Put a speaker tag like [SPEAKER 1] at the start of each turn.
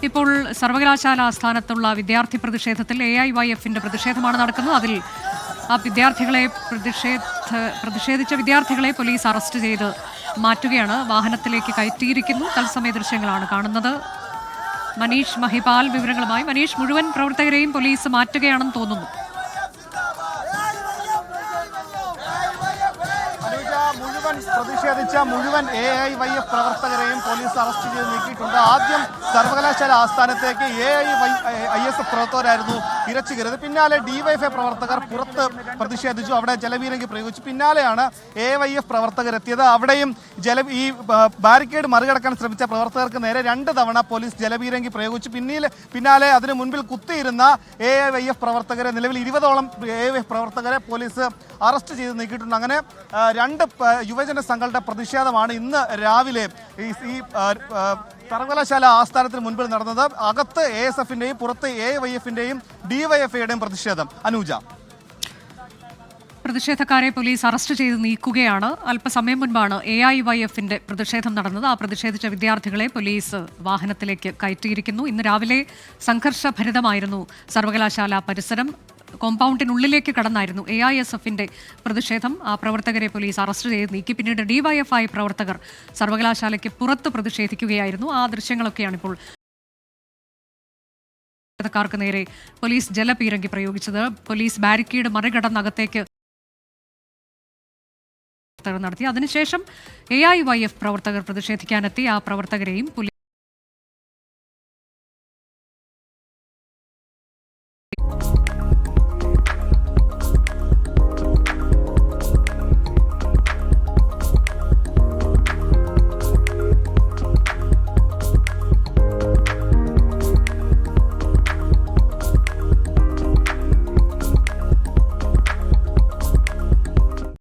[SPEAKER 1] ഇപ്പോൾ സർവകലാശാല ആസ്ഥാനത്തുള്ള വിദ്യാർത്ഥി പ്രതിഷേധത്തിൽ AIYFന്റെ പ്രതിഷേധമാണ് നടക്കുന്നത്. അതിൽ ആ പ്രതിഷേധിച്ച വിദ്യാർത്ഥികളെ പോലീസ് അറസ്റ്റ് ചെയ്ത് മാറ്റുകയാണ്. വാഹനത്തിലേക്ക് കയറ്റിയിരിക്കുന്നു. തത്സമയ ദൃശ്യങ്ങളാണ് കാണുന്നത്. മനീഷ് മഹിപാൽ വിവരങ്ങളുമായി. മനീഷ്, മുഴുവൻ പ്രവർത്തകരെയും പോലീസ് മാറ്റുകയാണെന്ന് തോന്നുന്നു.
[SPEAKER 2] പ്രതിഷേധിച്ച മുഴുവൻ AIYF പ്രവർത്തകരെയും പോലീസ് അറസ്റ്റ് ചെയ്ത് നീക്കിയിട്ടുണ്ട്. ആദ്യം സർവകലാശാല ആസ്ഥാനത്തേക്ക് AIYF പ്രവർത്തകരായിരുന്നു ഇരച്ചു കയറിയത്. പിന്നാലെ DYFI പ്രവർത്തകർ പുറത്ത് പ്രതിഷേധിച്ചു, അവിടെ ജലപീരങ്കി പ്രയോഗിച്ചു. പിന്നാലെയാണ് AIYF പ്രവർത്തകരെത്തിയത്. അവിടെയും ഈ ബാരിക്കേഡ് മറികടക്കാൻ ശ്രമിച്ച പ്രവർത്തകർക്ക് നേരെ 2 തവണ പോലീസ് ജലപീരങ്കി പ്രയോഗിച്ചു. പിന്നാലെ അതിന് മുൻപിൽ കുത്തിയിരുന്ന AIYF പ്രവർത്തകരെ, നിലവിൽ 20ഓളം AIYF പ്രവർത്തകരെ പോലീസ് അറസ്റ്റ് ചെയ്ത് നീക്കിയിട്ടുണ്ട്. അങ്ങനെ 2 യുവജന സംഘങ്ങളുടെ പ്രതിഷേധമാണ് ഇന്ന് രാവിലെ ഈ സർവകലാശാല ആസ്ഥാനത്തിന് മുൻപിൽ നടന്നത്. അകത്ത് ASFന്റെയും പുറത്ത് AIYFന്റെയും DYFIയുടെയും പ്രതിഷേധം. അനൂജ,
[SPEAKER 1] പ്രതിഷേധക്കാരെ പോലീസ് അറസ്റ്റ് ചെയ്ത് നീക്കുകയാണ്. അല്പസമയം മുൻപാണ് AIYFന്റെ പ്രതിഷേധം നടന്നത്. ആ പ്രതിഷേധിച്ച വിദ്യാർത്ഥികളെ പോലീസ് വാഹനത്തിലേക്ക് കയറ്റിയിരിക്കുന്നു. ഇന്ന് രാവിലെ സംഘർഷഭരിതമായിരുന്നു സർവകലാശാല പരിസരം. കോമ്പൗണ്ടിനുള്ളിലേക്ക് കടന്നായിരുന്നു AISFന്റെ പ്രതിഷേധം. ആ പ്രവർത്തകരെ പോലീസ് അറസ്റ്റ് ചെയ്ത് നീക്കി. പിന്നീട് DYFI പ്രവർത്തകർ സർവകലാശാലയ്ക്ക് പുറത്ത് പ്രതിഷേധിക്കുകയായിരുന്നു. ആ ദൃശ്യങ്ങളൊക്കെയാണ് ഇപ്പോൾ ക്കാർക്ക് നേരെ പോലീസ് ജലപീരങ്കി പ്രയോഗിച്ചത്. പോലീസ് ബാരിക്കേഡ് മറികടന്നകത്തേക്ക് നടത്തി. അതിനുശേഷം AIYF പ്രവർത്തകർ പ്രതിഷേധിക്കാനെത്തി. ആ പ്രവർത്തകരെയും